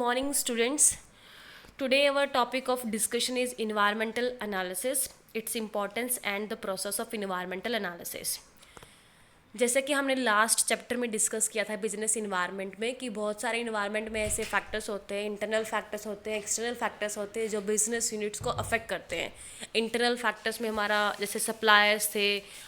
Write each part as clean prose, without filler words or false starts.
morning, students. Today, our topic of discussion is environmental analysis, its importance, and the process of environmental analysis. जैसे कि हमने last chapter में discuss किया था business environment में कि बहुत सारे इन्वायरमेंट में ऐसे फैक्टर्स होते हैं, इंटरनल फैक्टर्स होते हैं, एक्सटर्नल फैक्टर्स होते हैं जो बिजनेस यूनिट्स को अफेक्ट करते हैं. इंटरनल फैक्टर्स में हमारा जैसे सप्लायर्स थे,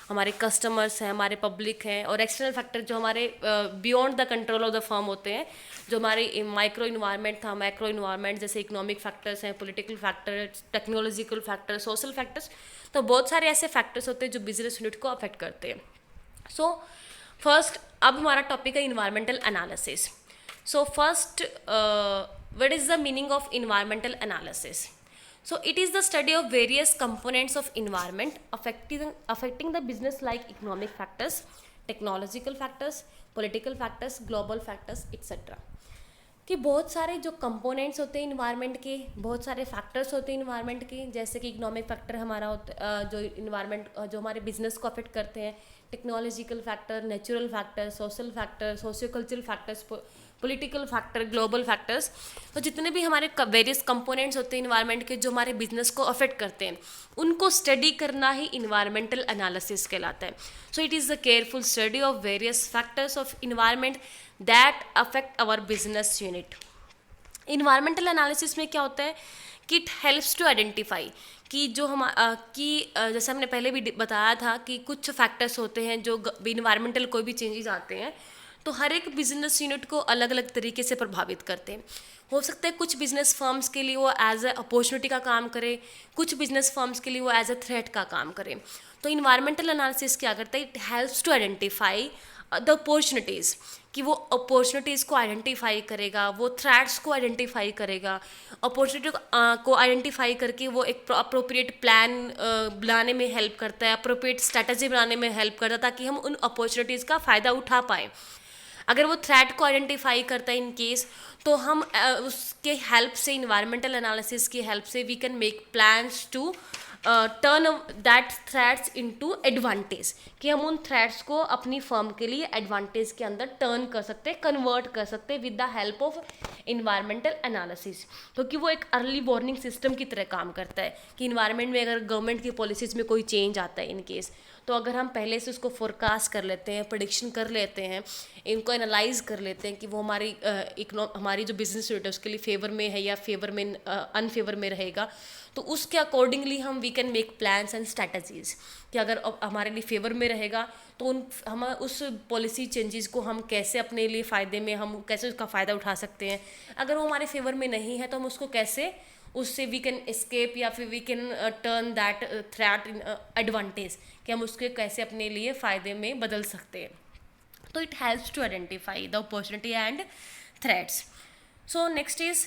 हमारे कस्टमर्स हैं, हमारे पब्लिक हैं, और एक्सटर्नल फैक्टर जो हमारे beyond the control of the firm होते हैं, जो हमारे माइक्रो इन्वायरमेंट था, मैक्रो इन्वायरमेंट जैसे इकोनॉमिक फैक्टर्स हैं, political factors, technological factors, social factors. तो बहुत सारे ऐसे फैक्टर्स होते हैं जो बिजनेस यूनिट को अफेक्ट करते हैं. सो फर्स्ट अब हमारा टॉपिक है environmental analysis. So first what is the meaning of environmental analysis? So it is the study of various components of environment affecting the business like economic factors, technological factors, political factors, global factors, etc. कि बहुत सारे जो components होते हैं environment के, बहुत सारे factors होते हैं इन्वायरमेंट के, जैसे कि इकोनॉमिक फैक्टर हमारा होता जो इन्वायरमेंट जो हमारे बिजनेस को अफेक्ट करते हैं, technological factor, natural factor, social factor, socio cultural factors, political factor, global factors. तो जितने भी हमारे वेरियस कंपोनेंट्स होते हैं इन्वायरमेंट के जो हमारे बिजनेस को अफेक्ट करते हैं, उनको स्टडी करना ही इन्वायरमेंटल एनालिसिस कहलाता है. So it is the careful study of various factors of environment that affect our business unit. Environmental analysis में क्या होता है कि इट हेल्प्स टू आइडेंटिफाई कि जो हम जैसे हमने पहले भी बताया था कि कुछ फैक्टर्स होते हैं जो इन्वायरमेंटल कोई भी चेंजेस आते हैं तो हर एक बिजनेस यूनिट को अलग अलग तरीके से प्रभावित करते हैं. हो सकता है कुछ बिजनेस फर्म्स के लिए वो एज अ अपॉर्चुनिटी का काम करे, कुछ बिजनेस फर्म्स के लिए वो एज अ थ्रेट का काम करे. तो इन्वायरमेंटल एनालिसिस क्या करता है? It helps to identify the opportunities, कि वो अपॉर्चुनिटीज़ को आइडेंटिफाई करेगा, वो थ्रेट्स को आइडेंटिफाई करेगा, अपॉर्चुनिटी को आइडेंटिफाई करके वो एक अप्रोप्रिएट प्लान बनाने में हेल्प करता है, अप्रोप्रिएट स्ट्रैटेजी बनाने में हेल्प करता है ताकि हम उन अपॉर्चुनिटीज़ का फ़ायदा उठा पाएँ. अगर वो थ्रेट को आइडेंटिफाई करता है इन केस, तो हम उसके हेल्प से, इन्वायरमेंटल एनालिसिस की हेल्प से we can make plans to turn that threats into advantage, कि हम उन थ्रेट्स को अपनी फर्म के लिए एडवांटेज के अंदर टर्न कर सकते हैं, कन्वर्ट कर सकते हैं with the help of environmental analysis. क्योंकि वो एक अर्ली वार्निंग सिस्टम की तरह काम करता है कि इन्वायरमेंट में अगर गवर्नमेंट की पॉलिसीज़ में कोई चेंज आता है इन केस, तो अगर हम पहले से उसको फोरकास्ट कर लेते हैं, प्रेडिक्शन कर लेते हैं, इनको एनालाइज कर लेते हैं कि वो हमारी जो बिजनेस यूनिट है उसके लिए फेवर में है या फेवर में अनफेवर में रहेगा, तो उसके अकॉर्डिंगली हम can make plans and strategies कि अगर हमारे लिए फेवर में रहेगा तो हम उस पॉलिसी चेंजेस को हम कैसे अपने लिए फ़ायदे में, हम कैसे उसका फ़ायदा उठा सकते हैं. अगर वो हमारे फेवर में नहीं है तो हम उसको कैसे उससे वी कैन एस्केप या फिर we can turn that threat in advantage, कि हम उसके कैसे अपने लिए फ़ायदे में बदल सकते हैं. तो it helps to identify the opportunity and threats. So next is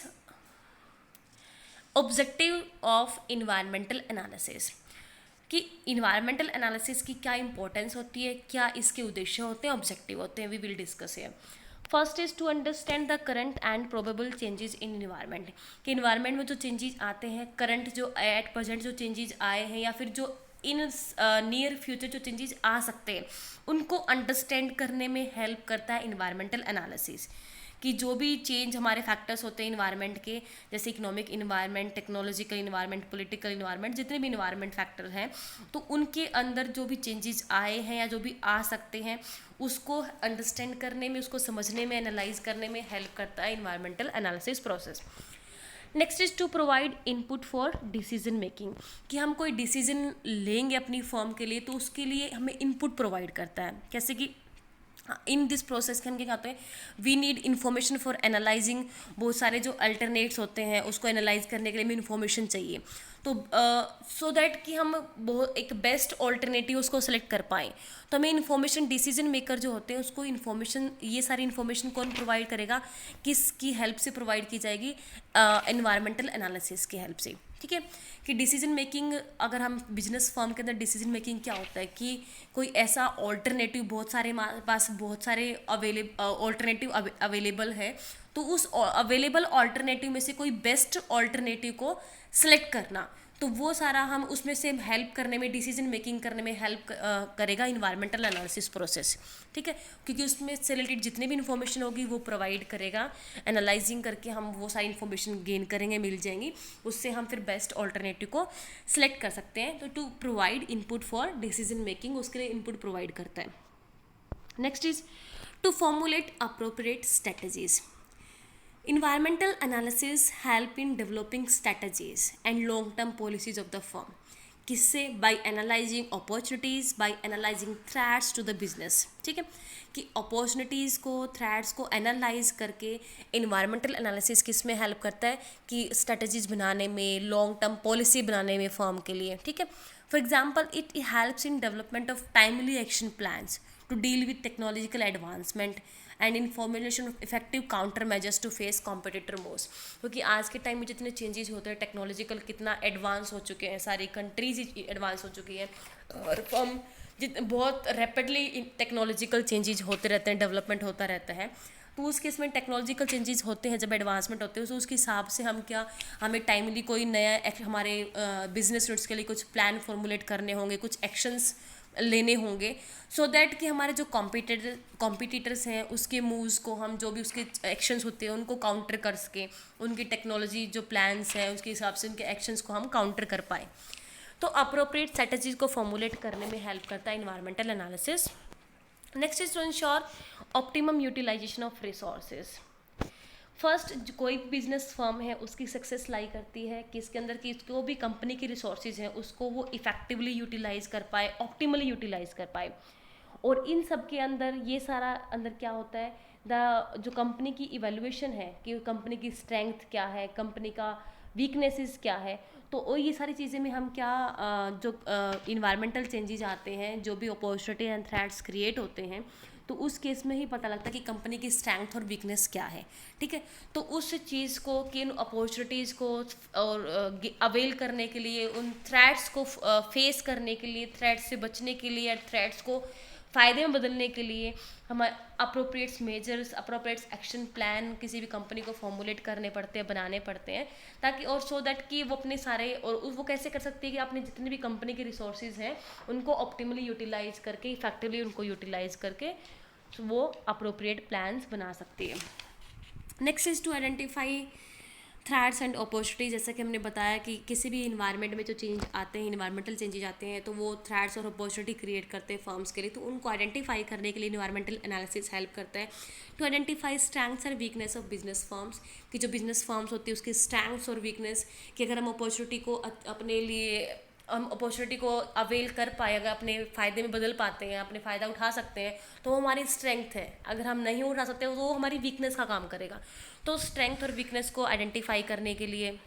objective of environmental analysis, कि इन्वायरमेंटल एनालिसिस की क्या इंपॉर्टेंस होती है, क्या इसके उद्देश्य होते हैं, ऑब्जेक्टिव होते हैं. We will discuss here. First is to understand the current and probable changes in environment, कि इन्वायरमेंट में जो चेंजेस आते हैं, करंट जो एट प्रेजेंट जो चेंजेस आए हैं या फिर जो इन नियर फ्यूचर जो चेंजेस आ सकते हैं, उनको अंडरस्टैंड करने में हेल्प करता है इन्वायरमेंटल एनालिसिस. कि जो भी चेंज हमारे फैक्टर्स होते हैं इन्वायरमेंट के, जैसे economic environment, technological environment, political environment, जितने भी इन्वायरमेंट फैक्टर हैं, तो उनके अंदर जो भी चेंजेस आए हैं या जो भी आ सकते हैं उसको अंडरस्टैंड करने में, उसको समझने में, एनालाइज करने में हेल्प करता है environmental analysis process. Next is to provide input for decision making, कि हम कोई डिसीजन लेंगे अपनी फर्म के लिए तो उसके लिए हमें इनपुट प्रोवाइड करता है. कैसे कि इन दिस प्रोसेस के हम क्या कहते हैं, we need information for analysing. बहुत सारे जो अल्टरनेट्स होते हैं उसको एनालाइज करने के लिए हमें इन्फॉर्मेशन चाहिए, तो सो दैट कि हम बहुत एक बेस्ट ऑल्टरनेटिव उसको सेलेक्ट कर पाएँ. तो हमें इन्फॉर्मेशन, डिसीजन मेकर जो होते हैं उसको इन्फॉर्मेशन, ये सारी इन्फॉर्मेशन कौन प्रोवाइड करेगा, किसकी हेल्प से प्रोवाइड की जाएगी? एनवायरमेंटल एनालिसिस की हेल्प से. ठीक है, कि डिसीजन मेकिंग, अगर हम बिजनेस फर्म के अंदर डिसीजन मेकिंग क्या होता है कि कोई ऐसा ऑल्टरनेटिव, बहुत सारे पास बहुत सारे ऑल्टरनेटिव अवेलेबल है, तो उस अवेलेबल ऑल्टरनेटिव में से कोई बेस्ट ऑल्टरनेटिव को सिलेक्ट करना. तो वो सारा हम उसमें से हेल्प करने में, डिसीजन मेकिंग करने में हेल्प करेगा इन्वायरमेंटल एनालिसिस प्रोसेस, ठीक है, क्योंकि उसमें से रिलेटेड जितने भी इन्फॉर्मेशन होगी वो प्रोवाइड करेगा। एनालाइजिंग करके हम वो सारी इन्फॉर्मेशन गेन करेंगे, मिल जाएंगी, उससे हम फिर बेस्ट ऑल्टरनेटिव को सिलेक्ट कर सकते हैं। तो to provide input for decision making, उसके लिए इनपुट प्रोवाइड करता है। Next is to formulate appropriate strategies. Environmental analysis help in developing strategies and long-term policies of the firm. किससे? By analyzing opportunities, by analyzing threats to the business, ठीक है, कि opportunities को, threats को analyze करके environmental analysis किस में help करता है कि strategies बनाने में, long term policy बनाने में firm के लिए, ठीक है। For example, it helps in development of timely action plans to deal with technological advancement and in formulation of effective counter measures to face competitor moves, क्योंकि आज के टाइम में जितने चेंजेस होते हैं, टेक्नोलॉजिकल कितना एडवांस हो चुके हैं, सारी कंट्रीज ही एडवांस हो चुकी हैं, और हम बहुत रैपिडली टेक्नोलॉजिकल चेंजेस होते रहते हैं, डेवलपमेंट होता रहता है। तो उस केस में टेक्नोलॉजिकल चेंजेस होते हैं, जब एडवांसमेंट होते हैं, तो उसके हिसाब से हम क्या, हमें टाइमली कोई नया हमारे बिजनेस यूनिट्स के लिए कुछ प्लान फॉर्मुलेट करने होंगे, कुछ एक्शंस लेने होंगे, सो दैट कि हमारे जो कॉम्पिटिटर्स हैं उसके मूव्स को हम, जो भी उसके एक्शंस होते हैं उनको काउंटर कर सकें, उनकी टेक्नोलॉजी जो प्लान्स हैं उसके हिसाब से उनके एक्शंस को हम काउंटर कर पाए। तो अप्रोप्रिएट स्ट्रेटजीज को फॉर्मुलेट करने में हेल्प करता है environmental analysis. Next is to ensure optimum utilisation of resources. First, कोई भी बिजनेस फर्म है उसकी सक्सेस लाई करती है कि इसके अंदर की जो भी कंपनी की रिसोर्सेज हैं उसको वो इफेक्टिवली यूटिलाइज कर पाए, ऑप्टिमली यूटिलाइज कर पाए। और इन सब के अंदर ये सारा अंदर क्या होता है, जो कंपनी की इवेल्युएशन है कि कंपनी की स्ट्रेंथ क्या है, कंपनी का वीकनेसेस क्या है, तो ये सारी चीज़ें में हम क्या जो इन्वायरमेंटल चेंजेस आते हैं, जो भी अपॉर्चुनिटी एंड थ्रेट्स क्रिएट होते हैं, तो उस केस में ही पता लगता है कि कंपनी की स्ट्रेंथ और वीकनेस क्या है, ठीक है। तो उस चीज़ को, कि इन अपॉर्चुनिटीज़ को और अवेल करने के लिए, उन थ्रेट्स को फेस करने के लिए, थ्रेट्स से बचने के लिए, थ्रेट्स को फ़ायदे में बदलने के लिए हमें अप्रोप्रिएट्स मेजर्स, अप्रोप्रिएट्स एक्शन प्लान किसी भी कंपनी को फॉर्मुलेट करने पड़ते हैं, बनाने पड़ते हैं, ताकि और सो दैट कि वो अपने सारे, और वो कैसे कर सकती है कि अपने जितने भी कंपनी के रिसोर्सेज हैं उनको ऑप्टिमली यूटिलाइज करके, इफेक्टिवली उनको यूटिलाइज करके वो अप्रोप्रिएट प्लान्स बना सकती है। Next is to identify threats and opportunities. जैसा कि हमने बताया कि किसी भी इन्वायरमेंट में जो चेंज आते हैं, इन्वायरमेंटल चेंजेज आते हैं, तो वो थ्रेट्स और अपॉर्चुनिटी क्रिएट करते हैं फर्म्स के लिए, तो उनको आइडेंटिफाई करने के लिए इन्वायरमेंटल एनालिसिस हेल्प करता है। To identify strengths and weakness of business firms, कि जो बिजनेस फर्म्स होती है उसकी स्ट्रेंथ्स और वीकनेस, कि अगर हम अपॉर्चुनिटी को अपने लिए, हम अपॉर्चुनिटी को अवेल कर पाए, अगर अपने फ़ायदे में बदल पाते हैं, अपने फ़ायदा उठा सकते हैं, तो वो हमारी स्ट्रेंथ है। अगर हम नहीं उठा सकते तो वो हमारी वीकनेस का काम करेगा। तो स्ट्रेंथ और वीकनेस को आइडेंटिफाई करने के लिए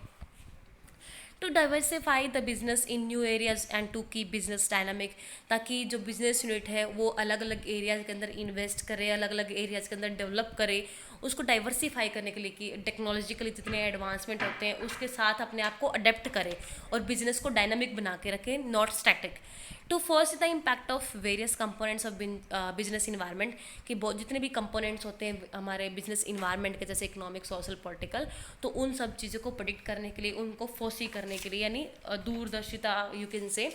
to diversify the business in new areas and to keep business dynamic, ताकि जो बिजनेस यूनिट है वो अलग अलग एरियाज के अंदर इन्वेस्ट करे, अलग अलग एरियाज के अंदर डेवलप करे, उसको डाइवर्सिफाई करने के लिए कि टेक्नोलॉजिकली जितने एडवांसमेंट होते हैं उसके साथ अपने आप को अडेप्ट करे और बिजनेस को डायनामिक बना के रखे, not static. To first the impact of various components of business environment, कि जितने भी कंपोनेंट्स होते हैं हमारे बिजनेस इन्वायरमेंट के, जैसे इकोनॉमिक, सोशल, पॉलिटिकल, तो उन सब चीज़ों को प्रेडिक्ट करने के लिए, उनको फोसी करने के लिए, यानी दूरदर्शिता यू कैन से,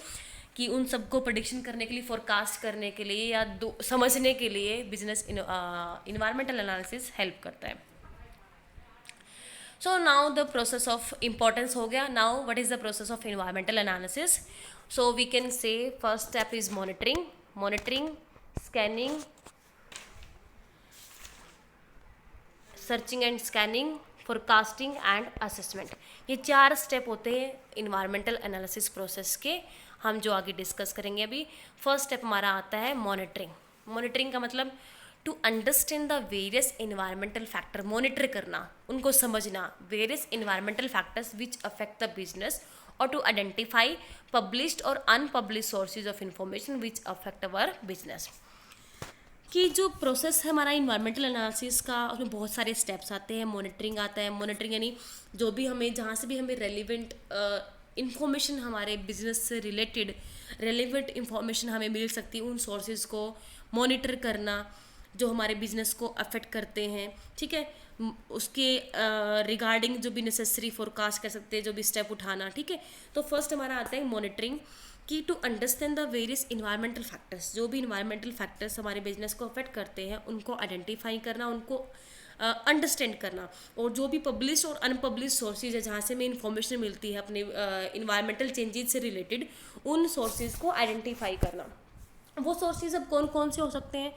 कि उन सबको प्रेडिक्शन करने के लिए, फोरकास्ट करने के लिए या समझने के लिए बिजनेस इन्वायरमेंटल एनालिसिस हेल्प करता है। So now the process of importance हो गया। Now what is the process of environmental analysis? So we can say first step is monitoring, scanning, searching and scanning, forecasting and assessment. ये 4 step होते हैं environmental analysis process के, हम जो आगे discuss करेंगे अभी। फर्स्ट स्टेप हमारा आता है मॉनिटरिंग का मतलब to understand the various environmental factor, monitor करना, उनको समझना, various environmental factors which affect the business, और टू आइडेंटिफाई पब्लिश्ड और unpublished sources of information which affect our business. कि जो प्रोसेस है हमारा इन्वायरमेंटल एनालिसिस का, उसमें बहुत सारे स्टेप्स आते हैं। मॉनिटरिंग आता है, मॉनिटरिंग यानी जो भी हमें, जहाँ से भी हमें रेलिवेंट इंफॉर्मेशन, हमारे बिजनेस से रिलेटेड रेलिवेंट इंफॉर्मेशन हमें मिल सकती है, उन सोर्सेज को मॉनिटर करना जो हमारे बिजनेस को अफेक्ट करते हैं, ठीक है। उसके रिगार्डिंग जो भी नेसेसरी फोरकास्ट कर सकते हैं, जो भी स्टेप उठाना, ठीक है। तो फर्स्ट हमारा आता है मॉनिटरिंग, कि to understand the various environmental factors, जो भी इन्वायरमेंटल फैक्टर्स हमारे बिजनेस को अफेक्ट करते हैं उनको आइडेंटिफाई करना, उनको अंडरस्टैंड करना, और जो भी पब्लिश और अनपब्लिश सोर्सेज है जहाँ से हमें इन्फॉर्मेशन मिलती है अपने इन्वायरमेंटल चेंजेस से रिलेटेड, उन सोर्सेज को आइडेंटिफाई करना। वो सोर्सेज अब कौन कौन से हो सकते हैं?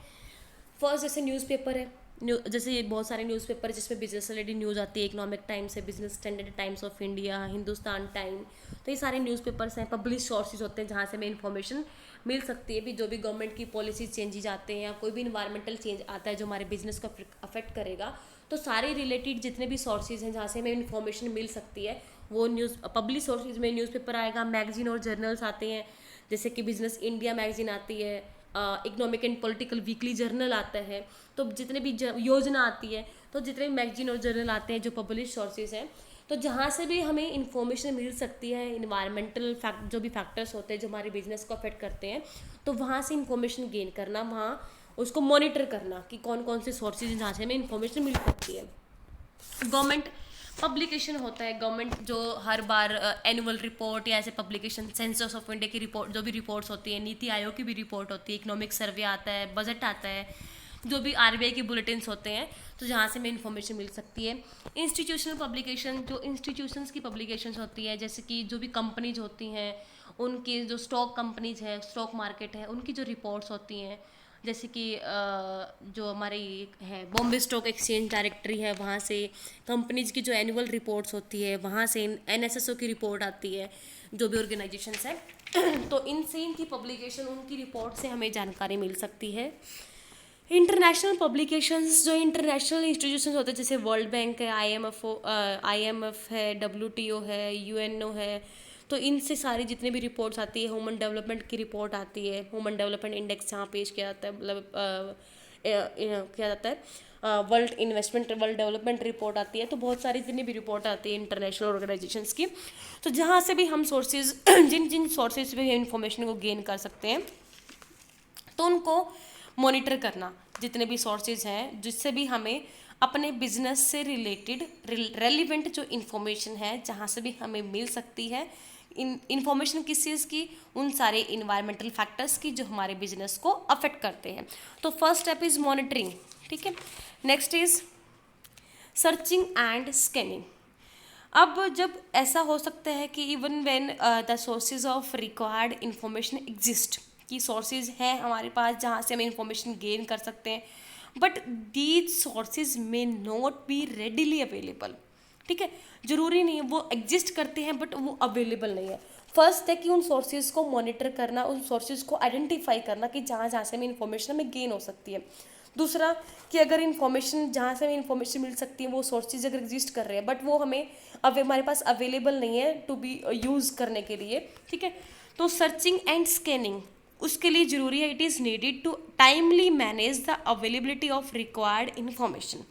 फर्स्ट जैसे न्यूज़पेपर है, जैसे ये बहुत सारे न्यूज़पेपर है जिसमें बिजनेस से रिलेटेड न्यूज़ आती है, इकोनॉमिक टाइम्स है, business standard, times of India, Hindustan time. तो ये सारे न्यूज़पेपर्स हैं, पब्लिश सोर्सेज होते हैं जहाँ से हमें इन्फॉर्मेशन मिल सकती है भी जो भी गवर्नमेंट की पॉलिसीज चेंजेज आते हैं या कोई भी इन्वायरमेंटल चेंज आता है जो हमारे बिजनेस को अफेक्ट करेगा, तो सारे रिलेटेड जितने भी सोर्सेज हैं जहाँ से हमें इन्फॉर्मेशन मिल सकती है वो न्यूज़ पब्लिश सोर्सेज में न्यूज़पेपर आएगा, मैगजीन और जर्नल्स आते हैं, जैसे कि बिजनेस इंडिया मैगजीन आती है, economic and political weekly journal आता है। तो जितने भी योजना आती है, तो जितने भी मैगजीन और जर्नल आते हैं जो पब्लिश सोर्सेज हैं, तो जहाँ से भी हमें इन्फॉर्मेशन मिल सकती है इन्वायरमेंटल फैक्ट जो भी फैक्टर्स होते हैं जो हमारे बिजनेस को अफेक्ट करते हैं, तो वहाँ से इन्फॉर्मेशन गेन करना, वहाँ उसको मॉनिटर करना कि कौन कौन से सोर्सेज हैं जहाँ से हमें इन्फॉर्मेशन मिल सकती है। गवर्नमेंट पब्लिकेशन होता है, गवर्नमेंट जो हर बार एनुअल रिपोर्ट या ऐसे पब्लिकेशन, सेंसस ऑफ इंडिया की रिपोर्ट, जो भी रिपोर्ट्स होती है, नीति आयोग की भी रिपोर्ट होती है, इकोनॉमिक सर्वे आता है, बजट आता है, जो भी आरबीआई के बुलेटिन्स होते हैं, तो जहाँ से हमें इन्फॉर्मेशन मिल सकती है। इंस्टीट्यूशनल पब्लिकेशन, जो इंस्टीट्यूशंस की पब्लिकेशंस होती है, जैसे कि जो भी कंपनीज होती हैं उनकी, जो स्टॉक कंपनीज है, स्टॉक मार्केट है, उनकी जो रिपोर्ट्स होती हैं, जैसे कि जो हमारी है बॉम्बे स्टॉक एक्सचेंज डायरेक्टरी है, वहाँ से कंपनीज की जो एनुअल रिपोर्ट्स होती है, वहाँ से एनएसएसओ की रिपोर्ट आती है, जो भी ऑर्गेनाइजेशंस है तो इनसे इनकी पब्लिकेशन, उनकी रिपोर्ट से हमें जानकारी मिल सकती है। इंटरनेशनल पब्लिकेशंस, जो इंटरनेशनल इंस्टीट्यूशंस होते हैं जैसे वर्ल्ड बैंक है, आईएमएफ है, डब्ल्यूटीओ है, यूएनओ है, तो इनसे सारी जितने भी रिपोर्ट्स आती है, ह्यूमन डेवलपमेंट की रिपोर्ट आती है, ह्यूमन डेवलपमेंट इंडेक्स जहाँ पेश किया जाता है, मतलब किया जाता है, वर्ल्ड डेवलपमेंट रिपोर्ट आती है, तो बहुत सारी जितनी भी रिपोर्ट आती है इंटरनेशनल ऑर्गेनाइजेशंस की, तो जहाँ से भी हम सोर्सेज जिन जिन सोर्सेज पे इंफॉर्मेशन को गेन कर सकते हैं, तो उनको मॉनिटर करना, जितने भी सोर्सेज हैं जिससे भी हमें अपने बिजनेस से रिलेटेड रेलिवेंट जो इन्फॉर्मेशन है जहाँ से भी हमें मिल सकती है, इन्फॉर्मेशन किस चीज़ की, उन सारे इन्वायरमेंटल फैक्टर्स की जो हमारे बिजनेस को अफेक्ट करते हैं। तो फर्स्ट स्टेप इज मॉनिटरिंग, ठीक है। Next is searching and scanning. अब जब ऐसा हो सकता है कि even when the sources of required information exist, कि सोर्सेज हैं हमारे पास जहाँ से हम इंफॉर्मेशन गेन कर सकते हैं, but these sources may not be readily available, ठीक है। जरूरी नहीं है वो एग्जिस्ट करते हैं बट वो अवेलेबल नहीं है। फर्स्ट है कि उन सोर्सेज को मॉनिटर करना, उन सोर्सेज को आइडेंटिफाई करना कि जहाँ जहाँ से हमें इंफॉर्मेशन हमें गेन हो सकती है। दूसरा कि अगर इन्फॉर्मेशन जहाँ से हमें इन्फॉर्मेशन मिल सकती है वो सोर्सेज अगर एग्जिस्ट कर रहे हैं बट वो हमें अब हमारे पास अवेलेबल नहीं है टू बी यूज़ करने के लिए, ठीक है। तो सर्चिंग एंड स्कैनिंग उसके लिए ज़रूरी है, it is needed to timely manage the availability of required information,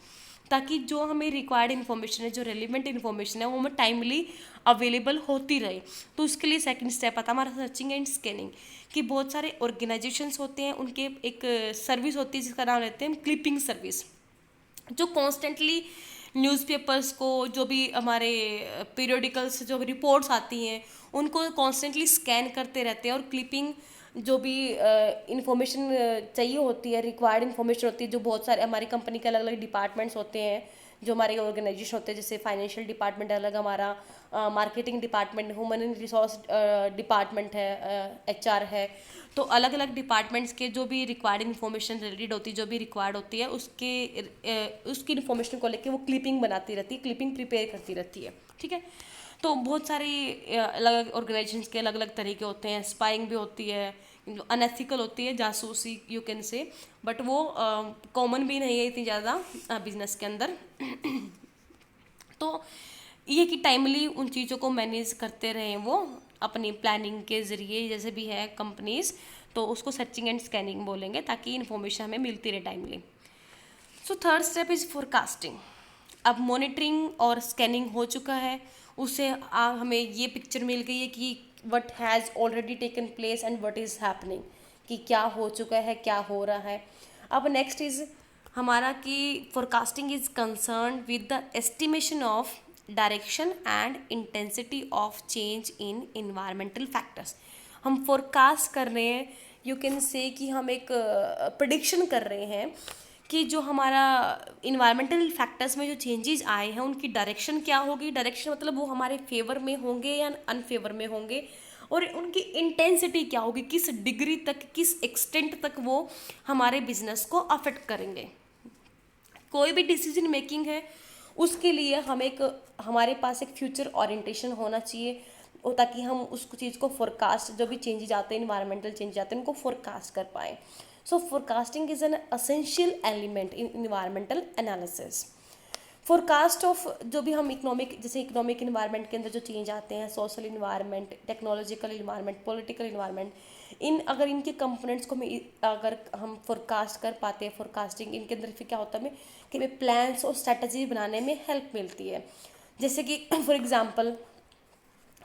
ताकि जो हमें रिक्वायर्ड इन्फॉर्मेशन है, जो रेलिवेंट इन्फॉर्मेशन है, वो हमें टाइमली अवेलेबल होती रहे। तो उसके लिए सेकंड स्टेप आता है हमारा सर्चिंग एंड स्कैनिंग, कि बहुत सारे ऑर्गेनाइजेशंस होते हैं, उनके एक सर्विस होती है जिसका नाम लेते हैं क्लिपिंग सर्विस, जो कॉन्स्टेंटली न्यूज़पेपर्स को, जो भी हमारे पीरियोडिकल्स जो भी रिपोर्ट्स आती हैं उनको कॉन्स्टेंटली स्कैन करते रहते हैं, और क्लिपिंग जो भी इंफॉर्मेशन चाहिए होती है, रिक्वायर्ड इन्फॉर्मेशन होती है, जो बहुत सारे हमारी कंपनी के अलग अलग डिपार्टमेंट्स होते हैं, जो हमारे ऑर्गेनाइजेशन होते हैं, जैसे फाइनेंशियल डिपार्टमेंट अलग हमारा, marketing department, human resource department है, एचआर है, तो अलग अलग डिपार्टमेंट्स के जो भी रिक्वायर्ड इन्फॉर्मेशन रिलेटेड होती है, जो भी रिक्वायर्ड होती है उसकी इन्फॉर्मेशन को लेके वो क्लिपिंग बनाती रहती है, क्लिपिंग प्रिपेयर करती रहती है, ठीक है। तो बहुत सारी अलग अलग ऑर्गेनाइजेशंस के अलग अलग तरीके होते हैं, स्पाइंग भी होती है, अनएथिकल होती है, जासूसी यू कैन से, बट वो कॉमन भी नहीं है इतनी ज़्यादा बिजनेस के अंदर तो ये कि टाइमली उन चीज़ों को मैनेज करते रहें वो अपनी प्लानिंग के ज़रिए, जैसे भी है कंपनीज, तो उसको सर्चिंग एंड स्कैनिंग बोलेंगे, ताकि इन्फॉर्मेशन हमें मिलती रहे timely. So third step is forecasting. अब मॉनिटरिंग और स्कैनिंग हो चुका है, उससे हमें ये पिक्चर मिल गई है कि what has already taken place and what is happening, कि क्या हो चुका है, क्या हो रहा है। अब नेक्स्ट इज़ हमारा कि forecasting is concern with the estimation of direction and intensity of change in environmental factors. हम फोरकास्ट कर रहे हैं, यू कैन से कि हम एक प्रिडिक्शन कर रहे हैं कि जो हमारा इन्वायरमेंटल फैक्टर्स में जो चेंजेस आए हैं उनकी डायरेक्शन क्या होगी। डायरेक्शन मतलब वो हमारे फेवर में होंगे या अनफेवर में होंगे, और उनकी इंटेंसिटी क्या होगी, किस डिग्री तक, किस एक्सटेंट तक वो हमारे बिजनेस को अफेक्ट करेंगे। कोई भी डिसीजन मेकिंग है उसके लिए हम एक हमारे पास एक फ्यूचर ओरिएंटेशन होना चाहिए, और ताकि हम उस चीज़ को फोरकास्ट, जो भी चेंजेस आते हैं, इन्वायरमेंटल चेंजेस आते हैं, उनको फोरकास्ट कर पाएँ। So forecasting is an essential element in environmental analysis. Forecast of जो भी हम इकोनॉमिक, जैसे इकोनॉमिक इन्वायरमेंट के अंदर जो चेंज आते हैं, social environment, technological environment, political environment, इन अगर इनके कंपोनेंट्स को अगर हम फोरकास्ट कर पाते हैं, फोरकास्टिंग इनके अंदर फिर क्या होता है हमें कि हमें प्लान्स और स्ट्रेटजी बनाने में हेल्प मिलती है। जैसे कि फॉर एग्जांपल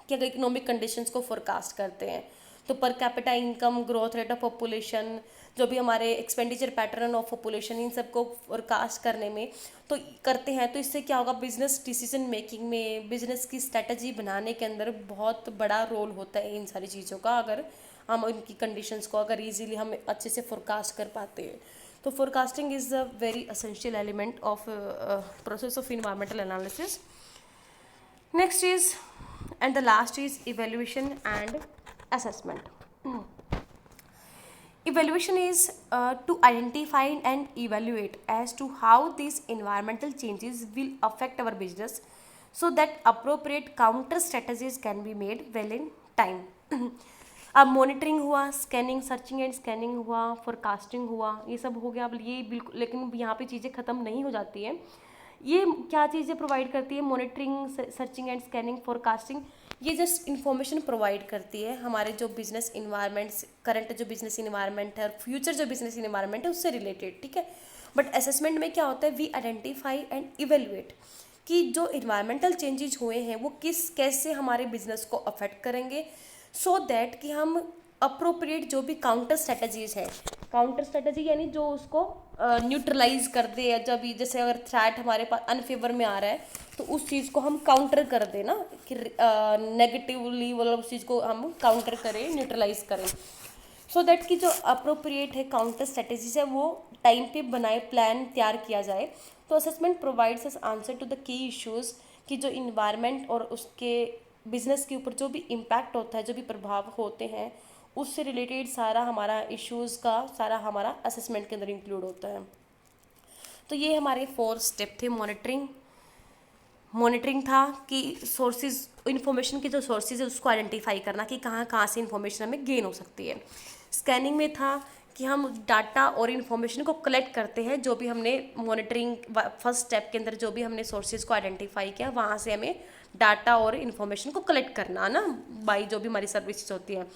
कि अगर इकोनॉमिक कंडीशंस को फोरकास्ट करते हैं तो per capita income, growth rate of population, जो भी हमारे एक्सपेंडिचर पैटर्न ऑफ पॉपुलेशन, इन सबको फोरकास्ट करने में तो करते हैं, तो इससे क्या होगा, बिजनेस डिसीजन मेकिंग में, बिजनेस की स्ट्रेटजी बनाने के अंदर बहुत बड़ा रोल होता है इन सारी चीज़ों का। अगर हम इनकी कंडीशंस को अगर इजीली हम अच्छे से फोरकास्ट कर पाते हैं, तो forecasting is a very essential element of process of environmental analysis. Next is, and the last is evaluation and assessment. Evaluation is to identify and evaluate as to how these environmental changes will affect our business, so that appropriate counter strategies can be made well in time. अब monitoring हुआ, scanning, searching and scanning हुआ, forecasting हुआ, ये सब हो गया। अब ये बिल्कुल, लेकिन यहाँ पे चीज़ें ख़त्म नहीं हो जाती हैं। ये क्या चीज़ें प्रोवाइड करती है, monitoring, searching and scanning, forecasting, ये जस्ट इन्फॉर्मेशन प्रोवाइड करती है हमारे जो बिजनेस इन्वायरमेंट्स, करंट जो बिजनेस इन्वायरमेंट है और फ्यूचर जो बिजनेस इन्वायरमेंट है उससे रिलेटेड, ठीक है। बट असेसमेंट में क्या होता है, वी आइडेंटिफाई एंड इवेल्युएट कि जो इन्वायरमेंटल चेंजेस हुए हैं वो कैसे हमारे बिजनेस को अफेक्ट करेंगे, सो दैट कि हम अप्रोप्रिएट जो भी काउंटर स्ट्रेटजीज है, काउंटर स्ट्रेटजी यानी जो उसको न्यूट्रलाइज कर दे, या जब जैसे अगर थ्रेट हमारे पास अनफेवर में आ रहा है तो उस चीज़ को हम काउंटर कर दें ना, कि नेगेटिवली मतलब उस चीज़ को हम काउंटर करें, न्यूट्रलाइज करें, सो दैट कि जो अप्रोप्रिएट है काउंटर स्ट्रेटजीज है वो टाइम पे बनाए, प्लान तैयार किया जाए। तो assessment provides us answer to the key issues कि जो इन्वायरमेंट और उसके बिजनेस के ऊपर जो भी इम्पैक्ट होता है, जो भी प्रभाव होते हैं, उससे रिलेटेड सारा हमारा इश्यूज़ का सारा हमारा असेसमेंट के अंदर इंक्लूड होता है। तो ये हमारे 4 स्टेप थे। मॉनिटरिंग था कि सोर्सेज, इन्फॉर्मेशन के जो सोर्सेज है उसको आइडेंटिफाई करना कि कहाँ कहाँ से इन्फॉर्मेशन हमें गेन हो सकती है। स्कैनिंग में था कि हम डाटा और इन्फॉर्मेशन को कलेक्ट करते हैं, जो भी हमने मॉनिटरिंग फर्स्ट स्टेप के अंदर जो भी हमने सोर्सेज को आइडेंटिफाई किया वहाँ से हमें डाटा और इन्फॉर्मेशन को कलेक्ट करना ना, बाई जो भी हमारी सर्विसेज होती हैं।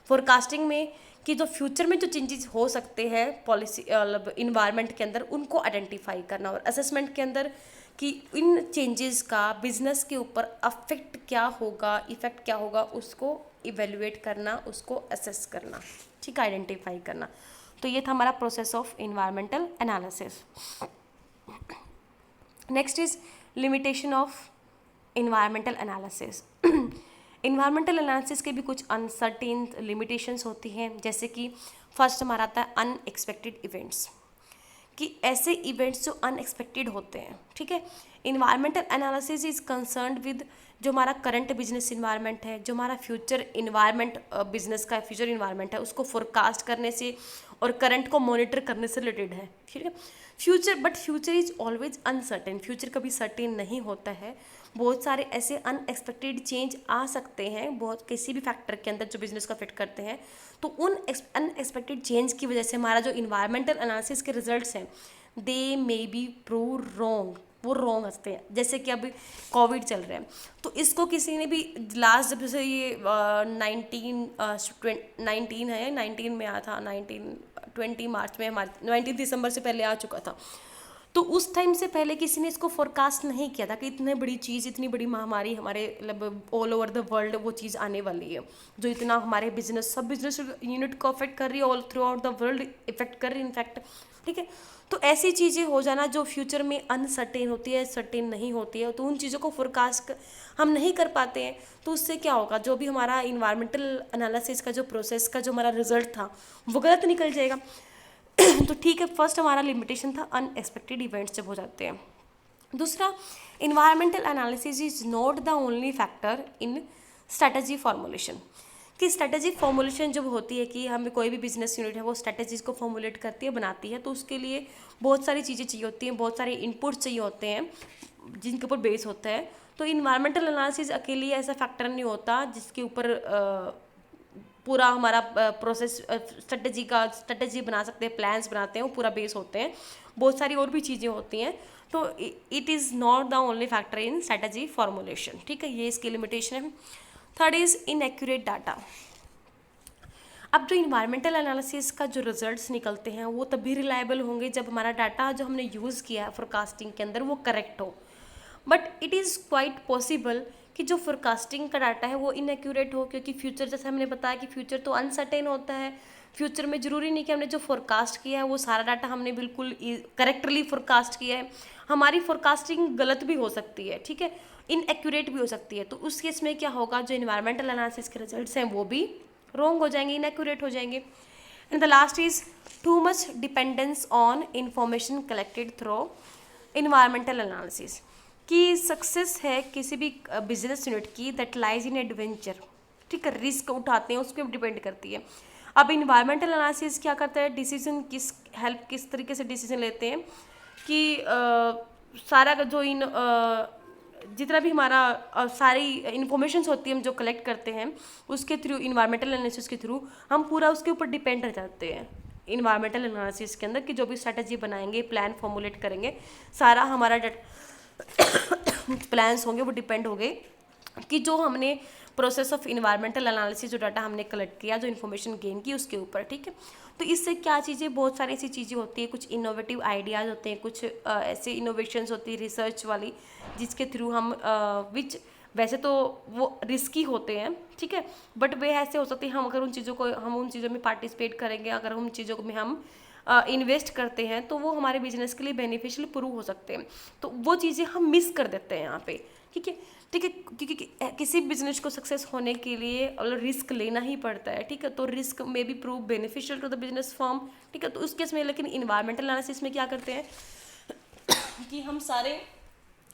फोरकास्टिंग में कि जो फ्यूचर में जो चेंजेस हो सकते हैं पॉलिसी मतलब इन्वायरमेंट के अंदर, उनको आइडेंटिफाई करना, और असेसमेंट के अंदर कि इन चेंजेस का बिजनेस के ऊपर अफेक्ट क्या होगा, इफेक्ट क्या होगा, उसको इवेल्युएट करना, उसको असेस करना, ठीक है, आइडेंटिफाई करना। तो ये था हमारा process of environmental analysis. Next is limitation of environmental analysis. Environmental analysis के भी कुछ अनसर्टेन लिमिटेशंस होती हैं, जैसे कि फर्स्ट हमारा आता है अनएक्सपेक्टेड इवेंट्स, कि ऐसे इवेंट्स जो अनएक्सपेक्टेड होते हैं, ठीक है। Environmental analysis is concerned with जो हमारा करंट बिजनेस इन्वायरमेंट है, जो हमारा फ्यूचर इन्वायरमेंट, बिजनेस का फ्यूचर इन्वायरमेंट है, उसको फोरकास्ट करने से और करंट को मॉनिटर करने से रिलेटेड है, ठीक है। Future is always uncertain, future कभी सर्टेन नहीं होता है। बहुत सारे ऐसे अनएक्सपेक्टेड चेंज आ सकते हैं, बहुत किसी भी फैक्टर के अंदर जो बिजनेस को अफेक्ट करते हैं, तो उन अनएक्सपेक्टेड चेंज की वजह से हमारा जो इन्वायरमेंटल एनालिसिस के रिजल्ट्स हैं, दे मे बी प्रूव रॉन्ग, वो रॉन्ग हंसते हैं। जैसे कि अभी कोविड चल रहा है, तो इसको किसी ने भी लास्ट जब से ये 19 है, 19 में आया था, 20 मार्च में, हमारे 19 दिसंबर से पहले आ चुका था। तो उस टाइम से पहले किसी ने इसको फोरकास्ट नहीं किया था कि इतनी बड़ी चीज़, इतनी बड़ी महामारी हमारे मतलब ऑल ओवर द वर्ल्ड वो चीज़ आने वाली है, जो इतना हमारे बिजनेस, सब बिजनेस यूनिट को अफेक्ट कर रही है, all through out the world effect कर रही है। इनफैक्ट ठीक है। तो ऐसी चीज़ें हो जाना जो फ्यूचर में अनसर्टेन होती है, सर्टेन नहीं होती है, तो उन चीज़ों को फोरकास्ट हम नहीं कर पाते हैं, तो उससे क्या होगा, जो भी हमारा इन्वायरमेंटल एनालिसिस का जो प्रोसेस का जो हमारा रिजल्ट था वो गलत निकल जाएगा। तो ठीक है, फर्स्ट हमारा लिमिटेशन था अनएक्सपेक्टेड इवेंट्स जब हो जाते हैं। दूसरा, environmental analysis is not the only factor in strategy formulation. कि स्ट्रैटेजी फॉर्मुलेशन जब होती है कि हमें कोई भी बिजनेस यूनिट है वो स्ट्रैटेजीज को फॉर्मुलेट करती है, बनाती है, तो उसके लिए बहुत सारी चीज़ें चाहिए होती हैं, बहुत सारे इनपुट्स चाहिए होते हैं जिनके ऊपर बेस होता है। तो इन्वायरमेंटल एनालिसिस अकेले ऐसा फैक्टर नहीं होता जिसके ऊपर पूरा हमारा प्रोसेस स्ट्रेटजी बना सकते हैं, प्लान्स बनाते हैं, वो पूरा बेस होते हैं, बहुत सारी और भी चीज़ें होती हैं। तो it is not the only factor in strategy formulation. ठीक है, ये इसकी लिमिटेशन है। Third is inaccurate data. अब जो इन्वायरमेंटल एनालिसिस का जो रिजल्ट्स निकलते हैं वो तभी रिलायबल होंगे जब हमारा डाटा जो हमने यूज़ किया है फोरकास्टिंग के अंदर वो करेक्ट हो। But it is quite possible कि जो फोरकास्टिंग का डाटा है वो इनएक्यूरेट हो, क्योंकि फ्यूचर, जैसे हमने बताया कि फ्यूचर तो अनसर्टेन होता है। फ्यूचर में ज़रूरी नहीं कि हमने जो फोरकास्ट किया है वो सारा डाटा हमने बिल्कुल करेक्टली फोरकास्ट किया है, हमारी फोरकास्टिंग गलत भी हो सकती है, ठीक है, इनएक्यूरेट भी हो सकती है। तो उस केस में क्या होगा, जो इन्वायरमेंटल एनालिसिस के रिजल्ट्स हैं वो भी रॉन्ग हो जाएंगे, इनएक्यूरेट हो जाएंगे। And the last is too much dependence on information collected through environmental analysis. कि सक्सेस है किसी भी बिजनेस यूनिट की दैट लाइज इन एडवेंचर, ठीक है, रिस्क उठाते हैं, उस पर डिपेंड करती है। अब इन्वायरमेंटल एनालिसिस क्या करता है, डिसीजन किस तरीके से डिसीजन लेते हैं कि सारा का जो जितना भी हमारा सारी इन्फॉर्मेशंस होती है हम जो कलेक्ट करते हैं उसके थ्रू, इन्वायरमेंटल एनालिसिस के थ्रू हम पूरा उसके ऊपर डिपेंड रह जाते हैं इन्वायरमेंटल एनालिसिस के अंदर, कि जो भी स्ट्रेटजी बनाएंगे, प्लान फॉर्मुलेट करेंगे, सारा हमारा प्लान्स होंगे वो डिपेंड होंगे कि जो हमने प्रोसेस ऑफ इन्वायरमेंटल एनालिसिस, जो डाटा हमने कलेक्ट किया, जो इन्फॉर्मेशन गेन की, उसके ऊपर। ठीक है, तो इससे क्या चीज़ें, बहुत सारी ऐसी चीज़ें होती है, कुछ इनोवेटिव आइडियाज़ होते हैं, कुछ ऐसे इनोवेशंस होती है रिसर्च वाली, जिसके थ्रू हम विच वैसे तो वो रिस्की होते हैं, ठीक है, बट वे ऐसे हो सकते हैं, हम अगर उन चीज़ों में पार्टिसिपेट करेंगे, अगर उन चीज़ों में हम इन्वेस्ट करते हैं तो वो हमारे बिजनेस के लिए बेनिफिशियल प्रूव हो सकते हैं। तो वो चीज़ें हम मिस कर देते हैं यहाँ पे, ठीक है, ठीक है, क्योंकि किसी बिजनेस को सक्सेस होने के लिए रिस्क लेना ही पड़ता है, ठीक है, तो रिस्क में भी prove beneficial to the business form, ठीक है। तो उस केस में लेकिन इन्वायरमेंटल एनालिसिस में क्या करते हैं कि हम सारे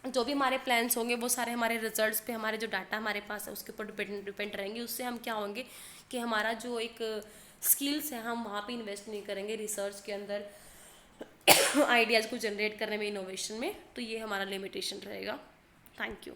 जो भी हमारे प्लान्स होंगे वो सारे हमारे रिजल्ट्स पे, हमारे जो डाटा हमारे पास है उसके ऊपर डिपेंड रहेंगे। उससे हम क्या होंगे कि हमारा जो एक स्किल्स है हम वहाँ पे इन्वेस्ट नहीं करेंगे रिसर्च के अंदर आइडियाज़ को जनरेट करने में, इनोवेशन में, तो ये हमारा लिमिटेशन रहेगा। Thank you.